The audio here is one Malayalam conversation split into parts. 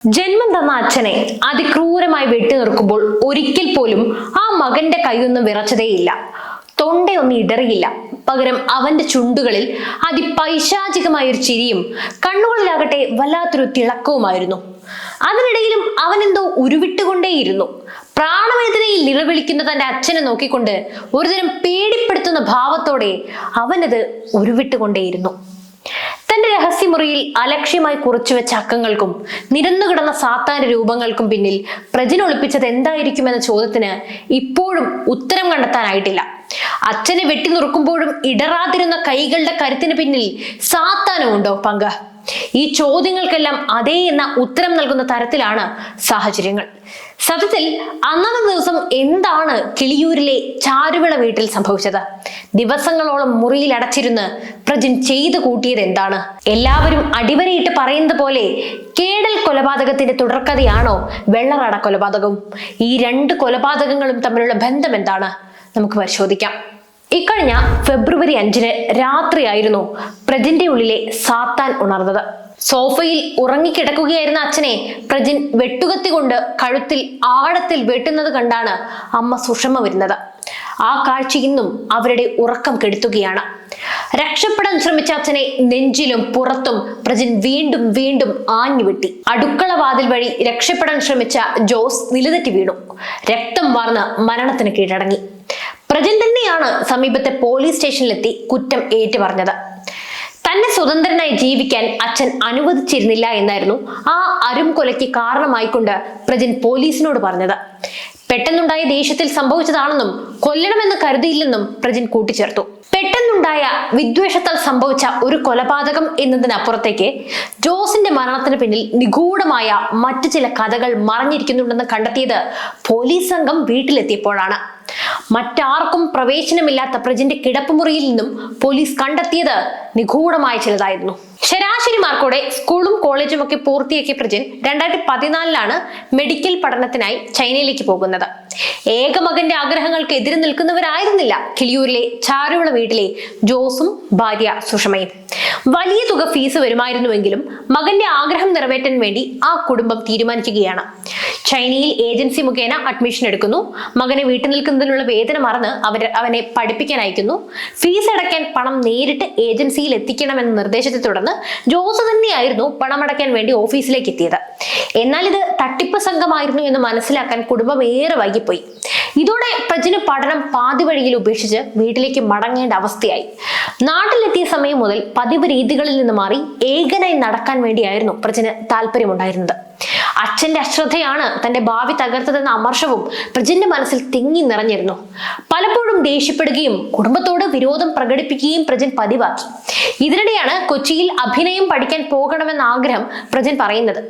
ജന്മം തന്ന അച്ഛനെ അതിക്രൂരമായി വെട്ടി നിർക്കുമ്പോൾ ഒരിക്കൽ പോലും ആ മകന്റെ കൈയൊന്നും വിറച്ചതേയില്ല. തൊണ്ടയൊന്നും ഇടറിയില്ല. പകരം അവന്റെ ചുണ്ടുകളിൽ അതിപൈശാചികമായ ഒരു ചിരിയും കണ്ണുകളിലാകട്ടെ വല്ലാത്തൊരു തിളക്കവുമായിരുന്നു. അതിനിടയിലും അവനെന്തോ ഉരുവിട്ടുകൊണ്ടേയിരുന്നു. പ്രാണവേദനയിൽ നിലവിളിക്കുന്ന തന്റെ അച്ഛനെ നോക്കിക്കൊണ്ട് ഒരുതരം പേടിപ്പെടുത്തുന്ന ഭാവത്തോടെ അവനത് ഉരുവിട്ടുകൊണ്ടേയിരുന്നു. തന്റെ രഹസ്യമുറിയിൽ അലക്ഷ്യമായി കുറിച്ചുവെച്ച അക്കങ്ങൾക്കും നിരന്നുകിടന്ന സാത്താന്റെ രൂപങ്ങൾക്കും പിന്നിൽ പ്രജിൻ ഒളിപ്പിച്ചത് എന്തായിരിക്കുമെന്ന ചോദ്യത്തിന് ഇപ്പോഴും ഉത്തരം കണ്ടെത്താനായിട്ടില്ല. അച്ഛനെ വെട്ടി നുറുക്കുമ്പോഴും ഇടറാതിരുന്ന കൈകളുടെ കരുത്തിന് പിന്നിൽ സാത്താനുമുണ്ടോ പങ്ക്? ഈ ചോദ്യങ്ങൾക്കെല്ലാം അതേ എന്ന ഉത്തരം നൽകുന്ന തരത്തിലാണ് സാഹചര്യങ്ങൾ. സത്യത്തിൽ അന്നത്തെ ദിവസം എന്താണ് കിളിയൂരിലെ ചാരുവിള വീട്ടിൽ സംഭവിച്ചത്? ദിവസങ്ങളോളം മുറിയിൽ അടച്ചിരുന്ന് പ്രജിൻ ചെയ്തു കൂട്ടിയത് എന്താണ്? എല്ലാവരും അടിവരയിട്ട് പറയുന്നത് പോലെ കേടൽ കൊലപാതകത്തിന്റെ തുടർക്കഥയാണോ വെള്ളറാട കൊലപാതകവും? ഈ രണ്ട് കൊലപാതകങ്ങളും തമ്മിലുള്ള ബന്ധം എന്താണ്? നമുക്ക് പരിശോധിക്കാം. ഇക്കഴിഞ്ഞ ഫെബ്രുവരി 5 രാത്രിയായിരുന്നു പ്രജിന്റെ ഉള്ളിലെ സാത്താൻ ഉണർന്നത്. സോഫയിൽ ഉറങ്ങിക്കിടക്കുകയായിരുന്ന അച്ഛനെ പ്രജിൻ വെട്ടുകത്തി കൊണ്ട് കഴുത്തിൽ ആഴത്തിൽ വെട്ടുന്നത് കണ്ടാണ് അമ്മ സുഷമ വരുന്നത്. ആ കാഴ്ച ഇന്നും അവരുടെ ഉറക്കം കെടുത്തുകയാണ്. രക്ഷപ്പെടാൻ ശ്രമിച്ച അച്ഛനെ നെഞ്ചിലും പുറത്തും പ്രജിൻ വീണ്ടും വീണ്ടും ആഞ്ഞു വെട്ടി. അടുക്കള വാതിൽ വഴി രക്ഷപ്പെടാൻ ശ്രമിച്ച ജോസ് നിലതെറ്റി വീണു. രക്തം വാർന്ന് മരണത്തിന് കീഴടങ്ങി. പ്രജിൻ തന്നെയാണ് സമീപത്തെ പോലീസ് സ്റ്റേഷനിലെത്തി കുറ്റം ഏറ്റുപറഞ്ഞത്. തന്നെ സ്വതന്ത്രനായി ജീവിക്കാൻ അച്ഛൻ അനുവദിച്ചിരുന്നില്ല എന്നായിരുന്നു ആ അരുംകൊലയ്ക്ക് കാരണമായിക്കൊണ്ട് പ്രജിൻ പോലീസിനോട് പറഞ്ഞത്. പെട്ടെന്നുണ്ടായ ദേഷ്യത്തിൽ സംഭവിച്ചതാണെന്നും കൊല്ലണമെന്ന് കരുതിയില്ലെന്നും പ്രജിൻ കൂട്ടിച്ചേർത്തു. പെട്ടെന്നുണ്ടായ വിദ്വേഷത്താൽ സംഭവിച്ച ഒരു കൊലപാതകം എന്നതിനപ്പുറത്തേക്ക് ജോസിന്റെ മരണത്തിന് പിന്നിൽ നിഗൂഢമായ മറ്റു ചില കഥകൾ മറഞ്ഞിരിക്കുന്നുണ്ടെന്ന് കണ്ടെത്തിയത് പോലീസ് സംഘം വീട്ടിലെത്തിയപ്പോഴാണ്. മറ്റാർക്കും പ്രവേശനമില്ലാത്ത പ്രജിന്റെ കിടപ്പുമുറിയിൽ നിന്നും പോലീസ് കണ്ടെത്തിയത് നിഗൂഢമായ ചിലതായിരുന്നു. ശരാശരി മാർക്കോടെ സ്കൂളും കോളേജും ഒക്കെ പൂർത്തിയാക്കിയ പ്രജിൻ 2014 മെഡിക്കൽ പഠനത്തിനായി ചൈനയിലേക്ക് പോകുന്നത്. ഏക മകന്റെ ആഗ്രഹങ്ങൾക്ക് എതിരെ നിൽക്കുന്നവരായിരുന്നില്ല കിളിയൂരിലെ ചാരുവിള വീട്ടിലെ ജോസും ഭാര്യ സുഷമയും. വലിയ തുക ഫീസ് വരുമായിരുന്നുവെങ്കിലും മകന്റെ ആഗ്രഹം നിറവേറ്റാൻ വേണ്ടി ആ കുടുംബം തീരുമാനിക്കുകയാണ്. ചൈനയിൽ ഏജൻസി മുഖേന അഡ്മിഷൻ എടുക്കുന്നു. മകനെ വീട്ടിൽ നിൽക്കുന്നതിനുള്ള വേദന മറന്ന് അവനെ പഠിപ്പിക്കാൻ അയക്കുന്നു. ഫീസ് അടയ്ക്കാൻ പണം നേരിട്ട് ഏജൻസിയിൽ എത്തിക്കണമെന്ന നിർദ്ദേശത്തെ തുടർന്ന് ജോസ് തന്നെയായിരുന്നു പണമടയ്ക്കാൻ വേണ്ടി ഓഫീസിലേക്ക് എത്തിയത്. എന്നാൽ ഇത് തട്ടിപ്പ് സംഘമായിരുന്നു എന്ന് മനസ്സിലാക്കാൻ കുടുംബം ഏറെ വൈകിപ്പോയി. ഇതോടെ പ്രജിന് പഠനം പാതി വഴിയിൽ ഉപേക്ഷിച്ച് വീട്ടിലേക്ക് മടങ്ങേണ്ട അവസ്ഥയായി. നാട്ടിലെത്തിയ സമയം മുതൽ പതിവ് രീതികളിൽ നിന്ന് മാറി ഏകനായി നടക്കാൻ വേണ്ടിയായിരുന്നു പ്രജിന് താല്പര്യമുണ്ടായിരുന്നത്. അച്ഛന്റെ അശ്രദ്ധയാണ് തന്റെ ഭാവി തകർത്തതെന്ന അമർഷവും പ്രജിന്റെ മനസ്സിൽ തിങ്ങി നിറഞ്ഞിരുന്നു. പലപ്പോഴും ദേഷ്യപ്പെടുകയും കുടുംബത്തോട് വിരോധം പ്രകടിപ്പിക്കുകയും പ്രജിൻ പതിവാക്കി. ഇതിനിടെയാണ് കൊച്ചിയിൽ അഭിനയം പഠിക്കാൻ പോകണമെന്ന ആഗ്രഹം പ്രജിൻ പറയുന്നത്.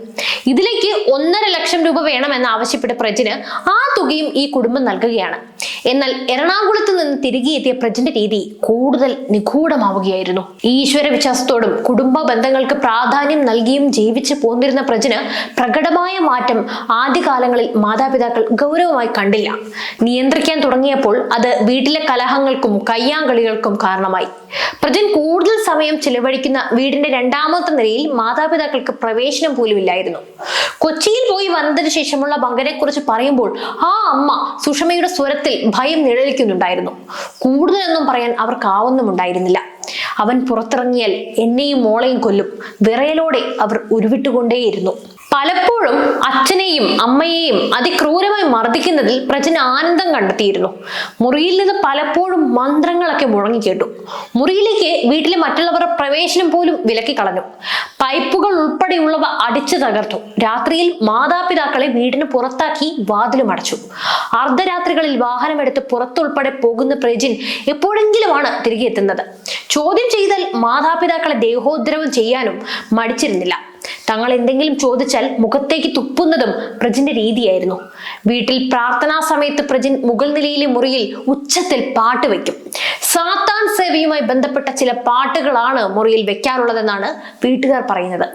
ഇതിലേക്ക് 1.5 ലക്ഷം രൂപ വേണമെന്ന് ആവശ്യപ്പെട്ട പ്രജിന് ആ തുകയും ഈ കുടുംബം നൽകുകയാണ്. എന്നാൽ എറണാകുളത്ത് നിന്ന് തിരികെ എത്തിയ പ്രജിന്റെ രീതി കൂടുതൽ നിഗൂഢമാവുകയായിരുന്നു. ഈശ്വര വിശ്വാസത്തോടും കുടുംബ ബന്ധങ്ങൾക്ക് പ്രാധാന്യം നൽകിയും ജീവിച്ചു പോന്നിരുന്ന പ്രജിന് പ്രകടമായ മാറ്റം ആദ്യകാലങ്ങളിൽ മാതാപിതാക്കൾ ഗൗരവമായി കണ്ടില്ല. നിയന്ത്രിക്കാൻ തുടങ്ങിയപ്പോൾ അത് വീട്ടിലെ കലഹങ്ങൾക്കും കയ്യാങ്കളികൾക്കും കാരണമായി. പ്രജിൻ കൂടുതൽ സമയം ചിലവഴിക്കുന്ന വീടിന്റെ 2ാമത്തെ നിലയിൽ മാതാപിതാക്കൾക്ക് പ്രവേശനം പോലും ഇല്ലായിരുന്നു. കൊച്ചിയിൽ പോയി വന്നതിന് ശേഷമുള്ള മകനെ കുറിച്ച് പറയുമ്പോൾ ആ അമ്മ സുഷമയുടെ സ്വരത്തിൽ ഭയം നിഴലിക്കുന്നുണ്ടായിരുന്നു. കൂടുതലൊന്നും പറയാൻ അവർക്കാവുന്നുമുണ്ടായിരുന്നില്ല. അവൻ പുറത്തിറങ്ങിയാൽ എന്നെയും മോളെയും കൊല്ലും. വിറയലോടെ അവർ ഉരുവിട്ടുകൊണ്ടേയിരുന്നു. പലപ്പോഴും അച്ഛനെയും അമ്മയെയും അതിക്രൂരമായി മർദ്ദിക്കുന്നതിൽ പ്രജിൻ ആനന്ദം കണ്ടെത്തിയിരുന്നു. മുറിയിൽ നിന്ന് പലപ്പോഴും മന്ത്രങ്ങളൊക്കെ മുഴങ്ങിക്കേട്ടു. മുറിയിലേക്ക് വീട്ടിലെ മറ്റുള്ളവരുടെ പ്രവേശനം പോലും വിലക്കി കളഞ്ഞു. പൈപ്പുകൾ ഉൾപ്പെടെയുള്ളവ അടിച്ചു തകർത്തു. രാത്രിയിൽ മാതാപിതാക്കളെ വീടിന് പുറത്താക്കി വാതിലും അടച്ചു. അർദ്ധരാത്രികളിൽ വാഹനമെടുത്ത് പുറത്തുൾപ്പെടെ പോകുന്ന പ്രജിൻ എപ്പോഴെങ്കിലുമാണ് തിരികെ എത്തുന്നത്. ചോദ്യം ചെയ്താൽ മാതാപിതാക്കളെ ദേഹോദ്രവം ചെയ്യാനും മടിച്ചിരുന്നില്ല. തങ്ങൾ എന്തെങ്കിലും ചോദിച്ചാൽ മുഖത്തേക്ക് തുപ്പുന്നതും പ്രജിന്റെ രീതിയായിരുന്നു. വീട്ടിൽ പ്രാർത്ഥനാ സമയത്ത് പ്രജിൻ മുകൾ നിലയിലെ മുറിയിൽ ഉച്ചത്തിൽ പാട്ട് വയ്ക്കും. സാത്താൻ സേവയുമായി ബന്ധപ്പെട്ട ചില പാട്ടുകളാണ് മുറിയിൽ വെക്കാറുള്ളതെന്നാണ് വീട്ടുകാർ പറയുന്നത്.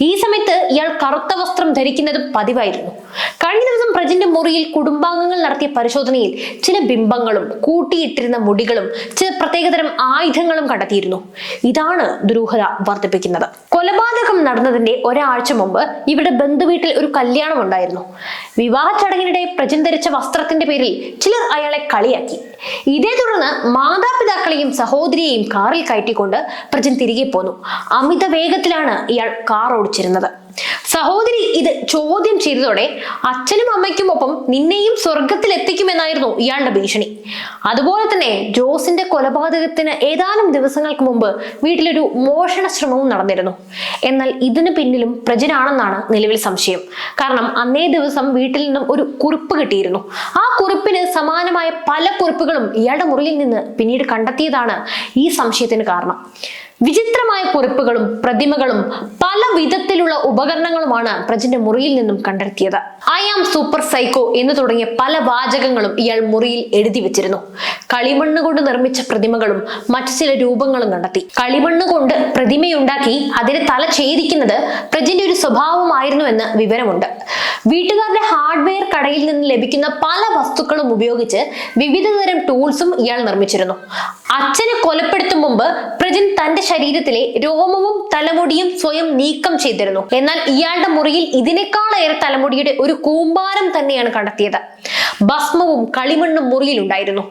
ഈ സമയത്ത് ഇയാൾ കറുത്ത വസ്ത്രം ധരിക്കുന്നതും പതിവായിരുന്നു. കഴിഞ്ഞ ദിവസം പ്രജിന്റെ മുറിയിൽ കുടുംബാംഗങ്ങൾ നടത്തിയ പരിശോധനയിൽ ചില ബിംബങ്ങളും കൂട്ടിയിട്ടിരുന്ന മുടികളും ചില പ്രത്യേകതരം ആയുധങ്ങളും കണ്ടെത്തിയിരുന്നു. ഇതാണ് ദുരൂഹത വർദ്ധിപ്പിക്കുന്നത്. കൊലപാതകം നടന്നതിന്റെ ഒരാഴ്ച മുമ്പ് ഇവരുടെ ബന്ധുവീട്ടിൽ ഒരു കല്യാണം ഉണ്ടായിരുന്നു. വിവാഹ ചടങ്ങിനിടെ പ്രജിൻ ധരിച്ച വസ്ത്രത്തിന്റെ പേരിൽ ചിലർ അയാളെ കളിയാക്കി. ഇതേ തുടർന്ന് മാതാപിതാക്കളെയും സഹോദരിയെയും കാറിൽ കയറ്റിക്കൊണ്ട് പ്രജിൻ തിരികെ പോന്നു. അമിത വേഗത്തിലാണ് ഇയാൾ കാർ ഓടിച്ചിരുന്നത്. സഹോദരി ഇത് ചോദ്യം ചെയ്തതോടെ അച്ഛനും അമ്മയ്ക്കുമൊപ്പം നിന്നെയും സ്വർഗത്തിൽ എത്തിക്കുമെന്നായിരുന്നു ഇയാളുടെ ഭീഷണി. അതുപോലെ തന്നെ ജോസിന്റെ കൊലപാതകത്തിന് ഏതാനും ദിവസങ്ങൾക്ക് മുമ്പ് വീട്ടിലൊരു മോഷണ ശ്രമവും നടന്നിരുന്നു. എന്നാൽ ഇതിന് പിന്നിലും പ്രജിനാണെന്നാണ് നിലവിൽ സംശയം. കാരണം അന്നേ ദിവസം വീട്ടിൽ നിന്നും ഒരു കുറിപ്പ് കിട്ടിയിരുന്നു. ആ കുറിപ്പിന് സമാനമായ പല കുറിപ്പുകളും ഇയാളുടെ മുറിയിൽ നിന്ന് പിന്നീട് കണ്ടെത്തിയതാണ് ഈ സംശയത്തിന് കാരണം. വിചിത്രമായ കുറിപ്പുകളും പ്രതിമകളും പല വിധത്തിലുള്ള ഉപകരണങ്ങളുമാണ് പ്രജിന്റെ മുറിയിൽ നിന്നും കണ്ടെത്തിയത്. ഐ ആം സൂപ്പർ സൈക്കോ എന്ന് തുടങ്ങിയ പല വാചകങ്ങളും ഇയാൾ മുറിയിൽ എഴുതി വെച്ചിരുന്നു. കളിമണ്ണ് കൊണ്ട് നിർമ്മിച്ച പ്രതിമകളും മറ്റു ചില രൂപങ്ങളും കണ്ടെത്തി. കളിമണ്ണ് കൊണ്ട് പ്രതിമയുണ്ടാക്കി അതിനെ തല ഛേദിക്കുന്നത് പ്രജിന്റെ ഒരു സ്വഭാവമായിരുന്നു എന്ന് വിവരമുണ്ട്. വീട്ടുകാരുടെ ഹാർഡ്വെയർ കടയിൽ നിന്ന് ലഭിക്കുന്ന പല വസ്തുക്കളും ഉപയോഗിച്ച് വിവിധ തരം ടൂൾസും ഇയാൾ നിർമ്മിച്ചിരുന്നു. അച്ഛനെ കൊലപ്പെടുത്തും മുമ്പ് പ്രജിൻ തന്റെ ശരീരത്തിലെ രോമവും തലമുടിയും സ്വയം നീക്കം ചെയ്തിരുന്നു. എന്നാൽ ഇയാളുടെ മുറിയിൽ ഇതിനേക്കാളേറെ തലമുടിയുടെ ഒരു കൂമ്പാരം തന്നെയാണ് കണ്ടെത്തിയത്. ഭസ്മവും കളിമണ്ണും മുറിയിലുണ്ടായിരുന്നു.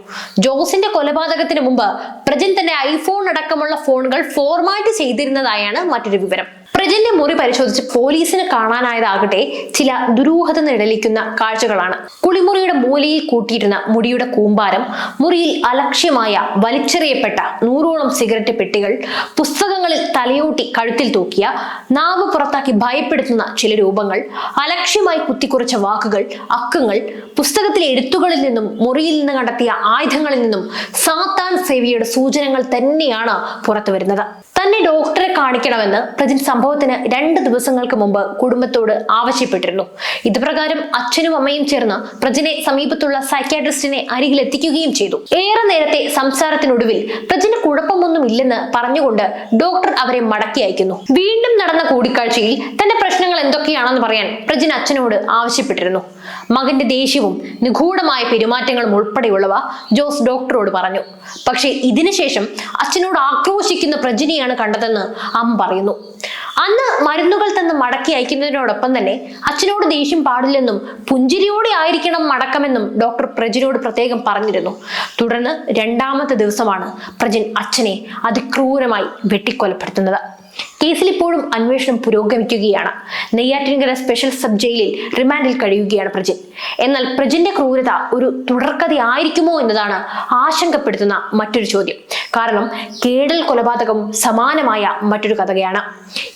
ജോസിന്റെ കൊലപാതകത്തിന് മുമ്പ് പ്രജിൻ തന്റെ ഐഫോൺ അടക്കമുള്ള ഫോണുകൾ ഫോർമാറ്റ് ചെയ്തിരുന്നതായാണ് മറ്റൊരു വിവരം. പ്രജിന്റെ മുറി പരിശോധിച്ച് പോലീസിന് കാണാനായതാകട്ടെ ചില ദുരൂഹത നിഴലിക്കുന്ന കാഴ്ചകളാണ്. കുളിമുറിയുടെ മൂലയിൽ കൂട്ടിയിരുന്ന മുടിയുടെ കൂമ്പാരം, മുറിയിൽ അലക്ഷ്യമായ വലിച്ചെറിയപ്പെട്ട 100ഓളം സിഗരറ്റ് പെട്ടികൾ, പുസ്തകങ്ങളിൽ തലയൂട്ടി കഴുത്തിൽ തൂക്കിയ, നാവ് പുറത്താക്കി ഭയപ്പെടുത്തുന്ന ചില രൂപങ്ങൾ, അലക്ഷ്യമായി കുത്തിക്കുറച്ച വാക്കുകൾ, അക്കങ്ങൾ, പുസ്തകത്തിലെ എഴുത്തുകളിൽ നിന്നും മുറിയിൽ നിന്ന് കണ്ടെത്തിയ ആയുധങ്ങളിൽ നിന്നും സാത്താൻ സേവയുടെ സൂചനകൾ തന്നെയാണ് പുറത്തു വരുന്നത്. തന്നെ ഡോക്ടറെ കാണിക്കണമെന്ന് പ്രജിൻ സംഭവത്തിന് 2 ദിവസങ്ങൾക്ക് മുമ്പ് കുടുംബത്തോട് ആവശ്യപ്പെട്ടിരുന്നു. ഇതുപ്രകാരം അച്ഛനും അമ്മയും ചേർന്ന് പ്രജിനെ സമീപത്തുള്ള സൈക്യാട്രിസ്റ്റിനെ അരികിലെത്തിക്കുകയും ചെയ്തു. ഏറെ നേരത്തെ സംസാരത്തിനൊടുവിൽ പ്രജിന് കുഴപ്പമൊന്നും ഇല്ലെന്ന് പറഞ്ഞുകൊണ്ട് ഡോക്ടർ അവരെ മടക്കി അയക്കുന്നു. വീണ്ടും നടന്ന കൂടിക്കാഴ്ചയിൽ തന്റെ പ്രശ്നങ്ങൾ എന്തൊക്കെയാണെന്ന് പറയാൻ പ്രജിൻ അച്ഛനോട് ആവശ്യപ്പെട്ടിരുന്നു. മകന്റെ ദേഷ്യവും നിഗൂഢമായ പെരുമാറ്റങ്ങളും ഉൾപ്പെടെയുള്ളവ ജോസ് ഡോക്ടറോട് പറഞ്ഞു. പക്ഷേ ഇതിനുശേഷം അച്ഛനോട് ആക്രോശിക്കുന്ന പ്രജിനെയാണ് കണ്ടതെന്ന് അമ്മ പറയുന്നു. അന്ന് മരുന്നുകൾ തന്ന് മടക്കി അയക്കുന്നതിനോടൊപ്പം തന്നെ അച്ഛനോട് ദേഷ്യം പാടില്ലെന്നും പുഞ്ചിരിയോടെ ആയിരിക്കണം മടക്കമെന്നും ഡോക്ടർ പ്രജിനോട് പ്രത്യേകം പറഞ്ഞിരുന്നു. തുടർന്ന് 2ാമത്തെ ദിവസമാണ് പ്രജിൻ അച്ഛനെ അതിക്രൂരമായി വെട്ടിക്കൊലപ്പെടുത്തുന്നത്. കേസിൽ ഇപ്പോഴും അന്വേഷണം പുരോഗമിക്കുകയാണ്. നെയ്യാറ്റിൻകര സ്പെഷ്യൽ സബ് ജയിലിൽ റിമാൻഡിൽ കഴിയുകയാണ് പ്രജിൻ. എന്നാൽ പ്രജിന്റെ ക്രൂരത ഒരു തുടർക്കഥയായിരിക്കുമോ എന്നതാണ് ആശങ്കപ്പെടുത്തുന്ന മറ്റൊരു ചോദ്യം. കാരണം കേടൽ കൊലപാതകവും സമാനമായ മറ്റൊരു കഥയാണ്.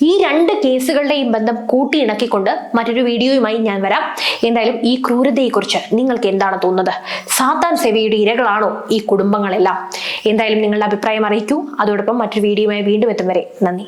ഈ 2 കേസുകളുടെയും ബന്ധം കൂട്ടിയിണക്കിക്കൊണ്ട് മറ്റൊരു വീഡിയോയുമായി ഞാൻ വരാം. എന്തായാലും ഈ ക്രൂരതയെക്കുറിച്ച് നിങ്ങൾക്ക് എന്താണ് തോന്നുന്നത്? സാത്താൻ സേവയുടെ ഇരകളാണോ ഈ കുടുംബങ്ങളെല്ലാം? എന്തായാലും നിങ്ങളുടെ അഭിപ്രായം അറിയിക്കൂ. അതോടൊപ്പം മറ്റൊരു വീഡിയോയുമായി വീണ്ടും എത്തും വരെ നന്ദി.